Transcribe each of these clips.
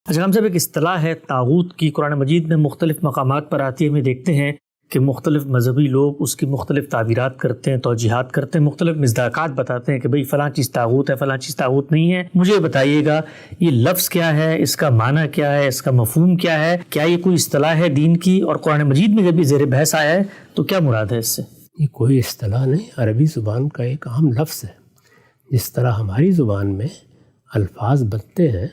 اچھا ہم صاحب، ایک اصطلاح ہے طاغوت کی، قرآن مجید میں مختلف مقامات پر آتی ہے. ہمیں دیکھتے ہیں کہ مختلف مذہبی لوگ اس کی مختلف تعبیرات کرتے ہیں، توجیحات کرتے ہیں، مختلف مصداقات بتاتے ہیں کہ بھئی فلاں چیز طاغوت ہے، فلاں چیز طاغوت نہیں ہے. مجھے بتائیے گا یہ لفظ کیا ہے، اس کا معنی کیا ہے، اس کا مفہوم کیا ہے؟ کیا یہ کوئی اصطلاح ہے دین کی؟ اور قرآن مجید میں جب یہ زیر بحث آیا ہے تو کیا مراد ہے اس سے؟ یہ کوئی اصطلاح نہیں، عربی زبان کا ایک اہم لفظ ہے. جس طرح ہماری زبان میں الفاظ بنتے ہیں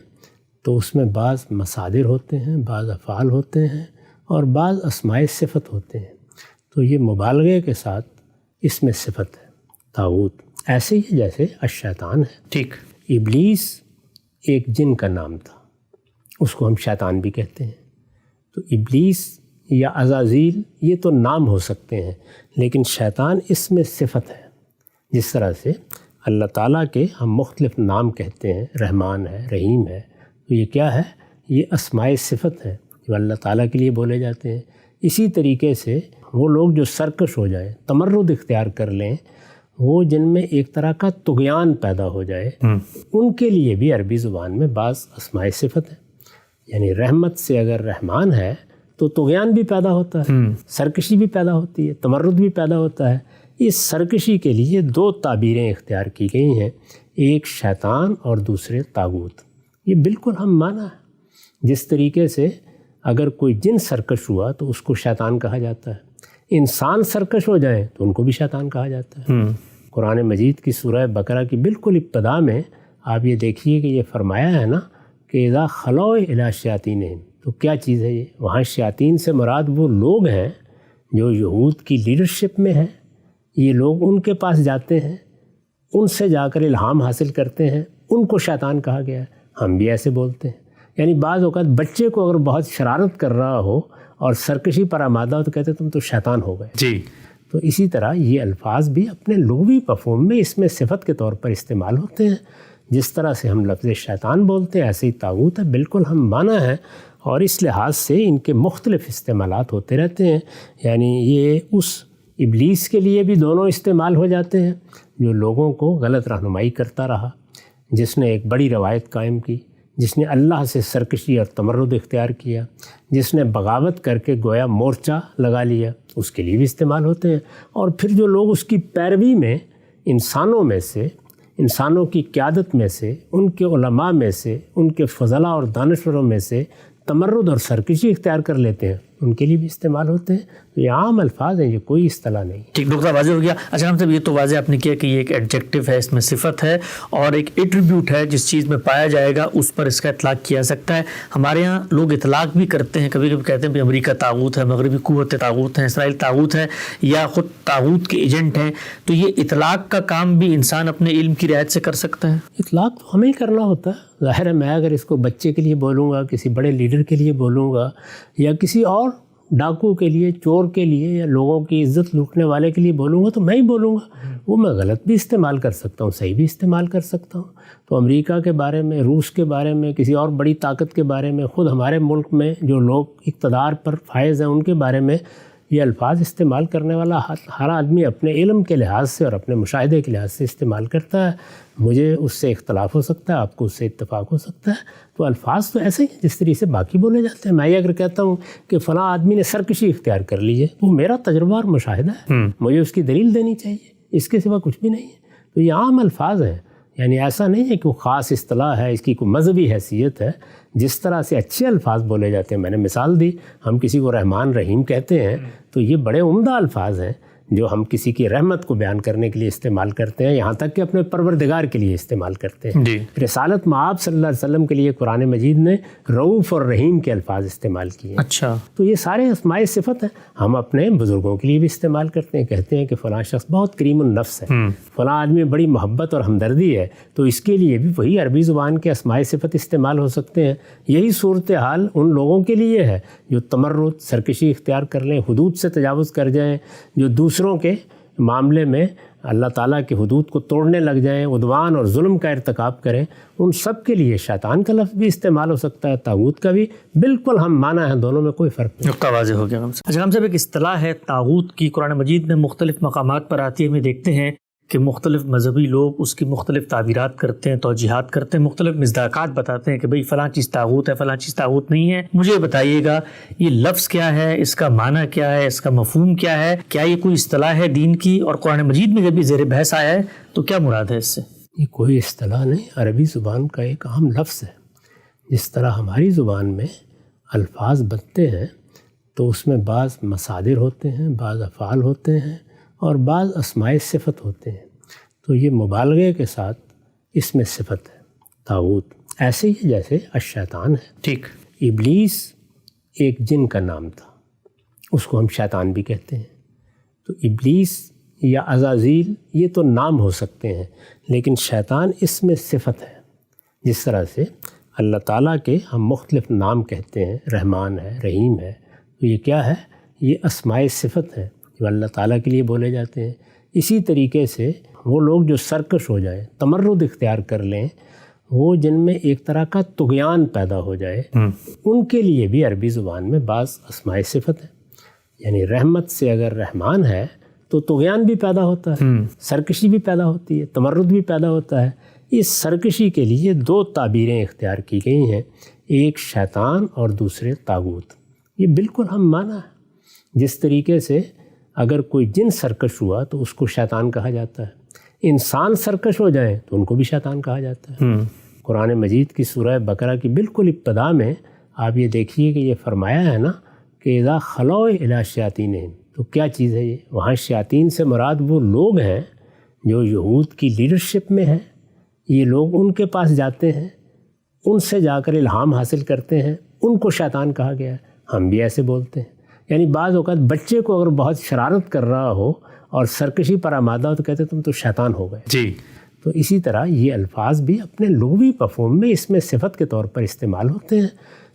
تو اس میں بعض مصادر ہوتے ہیں، بعض افعال ہوتے ہیں اور بعض اسماء صفت ہوتے ہیں. تو یہ مبالغے کے ساتھ اس میں صفت ہے طاغوت. ایسے ہی جیسے الشیطان ہے. ٹھیک. ابلیس ایک جن کا نام تھا، اس کو ہم شیطان بھی کہتے ہیں. تو ابلیس یا عزازیل یہ تو نام ہو سکتے ہیں، لیکن شیطان اس میں صفت ہے. جس طرح سے اللہ تعالیٰ کے ہم مختلف نام کہتے ہیں، رحمان ہے، رحیم ہے، تو یہ کیا ہے؟ یہ اسماء صفت ہے جو اللہ تعالیٰ کے لیے بولے جاتے ہیں. اسی طریقے سے وہ لوگ جو سرکش ہو جائیں، تمرد اختیار کر لیں، وہ جن میں ایک طرح کا طغیان پیدا ہو جائے، ان کے لیے بھی عربی زبان میں بعض اسماء صفت ہیں. یعنی رحمت سے اگر رحمان ہے تو طغیان بھی پیدا ہوتا ہے، سرکشی بھی پیدا ہوتی ہے، تمرد بھی پیدا ہوتا ہے. اس سرکشی کے لیے دو تعبیریں اختیار کی گئی ہیں، ایک شیطان اور دوسرے طاغوت. یہ بالکل ہم مانا ہے. جس طریقے سے اگر کوئی جن سرکش ہوا تو اس کو شیطان کہا جاتا ہے، انسان سرکش ہو جائیں تو ان کو بھی شیطان کہا جاتا ہے. قرآن مجید کی سورہ بقرہ کی بالکل ابتدا میں آپ یہ دیکھیے کہ یہ فرمایا ہے نا کہ اذا خلو الی شیاطینہم. تو کیا چیز ہے یہ؟ وہاں شیاطین سے مراد وہ لوگ ہیں جو یہود کی لیڈرشپ میں ہیں. یہ لوگ ان کے پاس جاتے ہیں، ان سے جا کر الہام حاصل کرتے ہیں، ان کو شیطان کہا گیا ہے. ہم بھی ایسے بولتے ہیں. یعنی بعض اوقات بچے کو اگر بہت شرارت کر رہا ہو اور سرکشی پر آمادہ ہو تو کہتے ہیں تم تو شیطان ہو گئے. جی. تو اسی طرح یہ الفاظ بھی اپنے لغوی مفہوم میں اس میں صفت کے طور پر استعمال ہوتے ہیں. جس طرح سے ہم لفظ شیطان بولتے ہیں ایسے ہی طاغوت ہے، بالکل ہم مانا ہے. اور اس لحاظ سے ان کے مختلف استعمالات ہوتے رہتے ہیں. یعنی یہ اس ابلیس کے لیے بھی دونوں استعمال ہو جاتے ہیں جو لوگوں کو غلط رہنمائی کرتا رہا، جس نے ایک بڑی روایت قائم کی، جس نے اللہ سے سرکشی اور تمرد اختیار کیا، جس نے بغاوت کر کے گویا مورچہ لگا لیا، اس کے لیے بھی استعمال ہوتے ہیں. اور پھر جو لوگ اس کی پیروی میں انسانوں میں سے، انسانوں کی قیادت میں سے، ان کے علماء میں سے، ان کے فضلاء اور دانشوروں میں سے تمرد اور سرکشی اختیار کر لیتے ہیں، ان کے لیے بھی استعمال ہوتے ہیں. تو یہ عام الفاظ ہیں، یہ کوئی اصطلاح نہیں. ٹھیک ڈاکٹر، واضح ہو گیا. اچھا ہم صاحب یہ تو واضح آپ نے کیا کہ یہ ایک ایڈجیکٹو ہے، اس میں صفت ہے اور ایک ایٹریبیوٹ ہے، جس چیز میں پایا جائے گا اس پر اس کا اطلاق کیا سکتا ہے. ہمارے ہاں لوگ اطلاق بھی کرتے ہیں، کبھی کبھی کہتے ہیں کہ امریکہ طاغوت ہے، مغربی قوتیں طاغوت ہیں، اسرائیل طاغوت ہے یا خود طاغوت کے ایجنٹ ہیں. تو یہ اطلاق کا کام بھی انسان اپنے علم کی رعایت سے کر سکتا ہے؟ اطلاق تو ہمیں ہی کرنا ہوتا ہے. ظاہر ہے میں اگر اس کو بچے کے لیے بولوں گا، کسی بڑے لیڈر کے لیے بولوں گا، یا کسی اور ڈاکو کے لیے، چور کے لیے، یا لوگوں کی عزت لوٹنے والے کے لیے بولوں گا تو میں ہی بولوں گا. وہ میں غلط بھی استعمال کر سکتا ہوں، صحیح بھی استعمال کر سکتا ہوں. تو امریکہ کے بارے میں، روس کے بارے میں، کسی اور بڑی طاقت کے بارے میں، خود ہمارے ملک میں جو لوگ اقتدار پر فائز ہیں ان کے بارے میں یہ الفاظ استعمال کرنے والا ہر آدمی اپنے علم کے لحاظ سے اور اپنے مشاہدے کے لحاظ سے استعمال کرتا ہے. مجھے اس سے اختلاف ہو سکتا ہے، آپ کو اس سے اتفاق ہو سکتا ہے. تو الفاظ تو ایسے ہی جس طریقے سے باقی بولے جاتے ہیں. میں یہ اگر کہتا ہوں کہ فلاں آدمی نے سرکشی اختیار کر لی ہے، وہ میرا تجربہ اور مشاہدہ ہے، مجھے اس کی دلیل دینی چاہیے، اس کے سوا کچھ بھی نہیں ہے. تو یہ عام الفاظ ہیں. یعنی ایسا نہیں ہے کہ وہ خاص اصطلاح ہے، اس کی کوئی مذہبی حیثیت ہے. جس طرح سے اچھے الفاظ بولے جاتے ہیں، میں نے مثال دی، ہم کسی کو رحمان رحیم کہتے ہیں تو یہ بڑے عمدہ الفاظ ہیں جو ہم کسی کی رحمت کو بیان کرنے کے لیے استعمال کرتے ہیں، یہاں تک کہ اپنے پروردگار کے لیے استعمال کرتے ہیں. رسالت مآب صلی اللہ علیہ وسلم کے لیے قرآن مجید نے رؤوف اور رحیم کے الفاظ استعمال کیے. اچھا. تو یہ سارے اسماء صفت ہیں. ہم اپنے بزرگوں کے لیے بھی استعمال کرتے ہیں، کہتے ہیں کہ فلاں شخص بہت کریم النفس ہے، فلاں آدمی بڑی محبت اور ہمدردی ہے، تو اس کے لیے بھی وہی عربی زبان کے اسماء صفت استعمال ہو سکتے ہیں. یہی صورتحال ان لوگوں کے لیے ہے جو تمرد، سرکشی اختیار کر لیں، حدود سے تجاوز کر جائیں، جو دوسروں کے معاملے میں اللہ تعالیٰ کے حدود کو توڑنے لگ جائیں، عدوان اور ظلم کا ارتکاب کریں. ان سب کے لیے شیطان کا لفظ بھی استعمال ہو سکتا ہے، طاغوت کا بھی. بالکل ہم مانا ہے، دونوں میں کوئی فرق نہیں. نقطہ واضح ہو گیا. اچھا ہم صاحب ایک اصطلاح ہے طاغوت کی، قرآن مجید میں مختلف مقامات پر آتی ہے. ہمیں دیکھتے ہیں کہ مختلف مذہبی لوگ اس کی مختلف تعبیرات کرتے ہیں، توجیحات کرتے ہیں، مختلف مصداقات بتاتے ہیں کہ بھئی فلاں چیز طاغوت ہے، فلاں چیز طاغوت نہیں ہے۔ مجھے بتائیے گا یہ لفظ کیا ہے، اس کا معنی کیا ہے، اس کا مفہوم کیا ہے؟ کیا یہ کوئی اصطلاح ہے دین کی؟ اور قرآن مجید میں جب یہ زیر بحث آیا ہے تو کیا مراد ہے اس سے؟ یہ کوئی اصطلاح نہیں، عربی زبان کا ایک اہم لفظ ہے۔ جس طرح ہماری زبان میں الفاظ بنتے ہیں تو اس میں بعض مصادر ہوتے ہیں، بعض افعال ہوتے ہیں اور بعض اسماء صفت ہوتے ہیں، تو یہ مبالغے کے ساتھ اس میں صفت ہے طاغوت۔ ایسے ہی جیسے الشیطان ہے، ٹھیک، ابلیس ایک جن کا نام تھا، اس کو ہم شیطان بھی کہتے ہیں۔ تو ابلیس یا عزازیل یہ تو نام ہو سکتے ہیں، لیکن شیطان اس میں صفت ہے۔ جس طرح سے اللہ تعالیٰ کے ہم مختلف نام کہتے ہیں، رحمان ہے، رحیم ہے، تو یہ کیا ہے؟ یہ اسماء صفت ہے جو اللہ تعالیٰ کے لیے بولے جاتے ہیں۔ اسی طریقے سے وہ لوگ جو سرکش ہو جائیں، تمرد اختیار کر لیں، وہ جن میں ایک طرح کا طغیان پیدا ہو جائے، ان کے لیے بھی عربی زبان میں بعض اسماء صفت ہے۔ یعنی رحمت سے اگر رحمان ہے تو طغیان بھی پیدا ہوتا ہے، سرکشی بھی پیدا ہوتی ہے، تمرد بھی پیدا ہوتا ہے۔ اس سرکشی کے لیے دو تعبیریں اختیار کی گئی ہیں، ایک شیطان اور دوسرے طاغوت۔ یہ بالکل ہم مانا ہے۔ جس طریقے سے اگر کوئی جن سرکش ہوا تو اس کو شیطان کہا جاتا ہے، انسان سرکش ہو جائیں تو ان کو بھی شیطان کہا جاتا ہے۔ قرآن مجید کی سورہ بقرہ کی بالکل ابتدا میں آپ یہ دیکھیے کہ یہ فرمایا ہے نا کہ اذا خلو الی شیاطینہم، تو کیا چیز ہے یہ؟ وہاں شیاطین سے مراد وہ لوگ ہیں جو یہود کی لیڈرشپ میں ہیں۔ یہ لوگ ان کے پاس جاتے ہیں، ان سے جا کر الہام حاصل کرتے ہیں، ان کو شیطان کہا گیا ہے۔ ہم بھی ایسے بولتے ہیں۔ یعنی بعض اوقات بچے کو اگر بہت شرارت کر رہا ہو اور سرکشی پر آمادہ ہو تو کہتے ہیں تم تو شیطان ہو گئے۔ جی، تو اسی طرح یہ الفاظ بھی اپنے لغوی مفہوم میں اس میں صفت کے طور پر استعمال ہوتے ہیں۔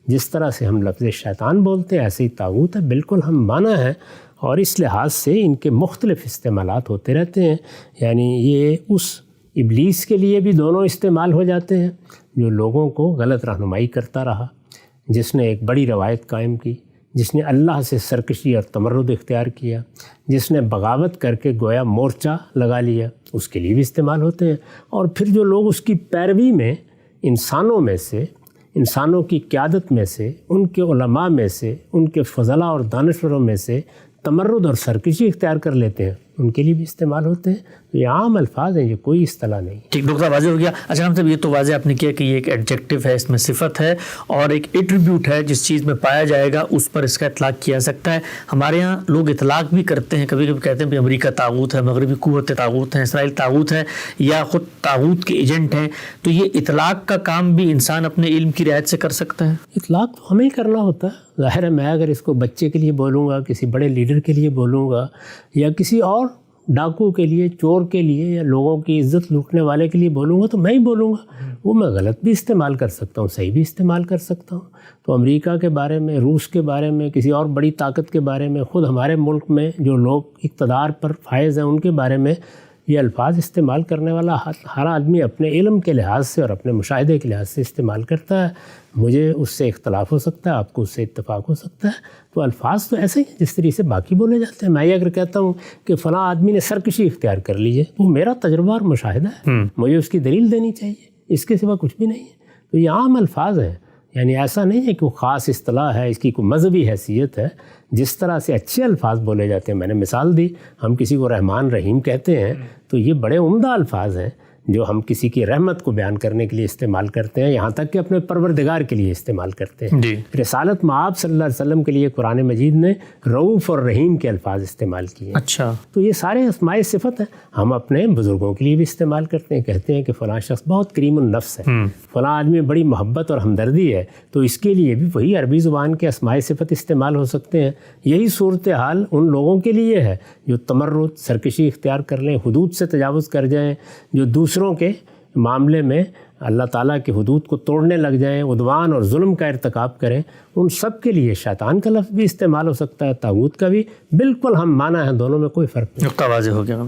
جس طرح سے ہم لفظ شیطان بولتے ہیں ایسے ہی طاغوت ہے، بالکل ہم مانا ہے، اور اس لحاظ سے ان کے مختلف استعمالات ہوتے رہتے ہیں۔ یعنی یہ اس ابلیس کے لیے بھی دونوں استعمال ہو جاتے ہیں جو لوگوں کو غلط رہنمائی کرتا رہا، جس نے ایک بڑی روایت قائم کی، جس نے اللہ سے سرکشی اور تمرد اختیار کیا، جس نے بغاوت کر کے گویا مورچہ لگا لیا، اس کے لیے بھی استعمال ہوتے ہیں۔ اور پھر جو لوگ اس کی پیروی میں انسانوں میں سے، انسانوں کی قیادت میں سے، ان کے علماء میں سے، ان کے فضلاء اور دانشوروں میں سے تمرد اور سرکشی اختیار کر لیتے ہیں، ان کے لیے بھی استعمال ہوتے ہیں۔ تو یہ عام الفاظ ہیں، یہ کوئی اصطلاح نہیں۔ ٹھیک، ڈاکٹر واضح ہو گیا۔ اچھا ہم صاحب یہ تو واضح آپ نے کیا کہ یہ ایک ایڈجیکٹو ہے، اس میں صفت ہے اور ایک ایٹریبیوٹ ہے، جس چیز میں پایا جائے گا اس پر اس کا اطلاق کیا جا ہے۔ ہمارے ہاں لوگ اطلاق بھی کرتے ہیں، کبھی کبھی کہتے ہیں کہ امریکہ طاغوت ہے، مغربی قوتیں طاغوت ہیں، اسرائیل طاغوت ہے، یا خود طاغوت کے ایجنٹ ہیں۔ تو یہ اطلاق کا کام بھی انسان اپنے علم کی رعایت سے کر سکتا ہے؟ اطلاق تو ہمیں ہی کرنا ہوتا ہے۔ ظاہر ہے میں اگر اس کو بچے کے لیے بولوں گا، کسی بڑے لیڈر کے لیے بولوں گا، یا کسی اور ڈاکو کے لیے، چور کے لیے، یا لوگوں کی عزت لوٹنے والے کے لیے بولوں گا تو میں ہی بولوں گا۔ وہ میں غلط بھی استعمال کر سکتا ہوں، صحیح بھی استعمال کر سکتا ہوں۔ تو امریکہ کے بارے میں، روس کے بارے میں، کسی اور بڑی طاقت کے بارے میں، خود ہمارے ملک میں جو لوگ اقتدار پر فائز ہیں ان کے بارے میں یہ الفاظ استعمال کرنے والا ہر آدمی اپنے علم کے لحاظ سے اور اپنے مشاہدے کے لحاظ سے استعمال کرتا ہے۔ مجھے اس سے اختلاف ہو سکتا ہے، آپ کو اس سے اتفاق ہو سکتا ہے۔ تو الفاظ تو ایسے ہی ہیں جس طریقے سے باقی بولے جاتے ہیں۔ میں یہ اگر کہتا ہوں کہ فلاں آدمی نے سرکشی اختیار کر لی ہے، وہ میرا تجربہ اور مشاہدہ ہے، مجھے اس کی دلیل دینی چاہیے، اس کے سوا کچھ بھی نہیں ہے۔ تو یہ عام الفاظ ہیں، یعنی ایسا نہیں ہے کہ وہ خاص اصطلاح ہے، اس کی کوئی مذہبی حیثیت ہے۔ جس طرح سے اچھے الفاظ بولے جاتے ہیں، میں نے مثال دی، ہم کسی کو رحمان رحیم کہتے ہیں تو یہ بڑے عمدہ الفاظ ہیں جو ہم کسی کی رحمت کو بیان کرنے کے لیے استعمال کرتے ہیں، یہاں تک کہ اپنے پروردگار کے لیے استعمال کرتے ہیں۔ رسالت مآب صلی اللہ علیہ وسلم کے لیے قرآن مجید نے رؤوف اور رحیم کے الفاظ استعمال کیے۔ اچھا، تو یہ سارے اسماء صفت ہیں، ہم اپنے بزرگوں کے لیے بھی استعمال کرتے ہیں، کہتے ہیں کہ فلاں شخص بہت کریم النفس ہے، فلاں آدمی بڑی محبت اور ہمدردی ہے، تو اس کے لیے بھی وہی عربی زبان کے اسماء صفت استعمال ہو سکتے ہیں۔ یہی صورتحال ان لوگوں کے لیے ہے جو تمرد، سرکشی اختیار کر لیں، حدود سے تجاوز کر جائیں، جو دوسروں کے معاملے میں اللہ تعالیٰ کی حدود کو توڑنے لگ جائیں، عدوان اور ظلم کا ارتکاب کریں، ان سب کے لیے شیطان کا لفظ بھی استعمال ہو سکتا ہے، طاغوت کا بھی۔ بالکل ہم مانا ہے، دونوں میں کوئی فرق نہیں۔ نقطہ واضح ہو گیا۔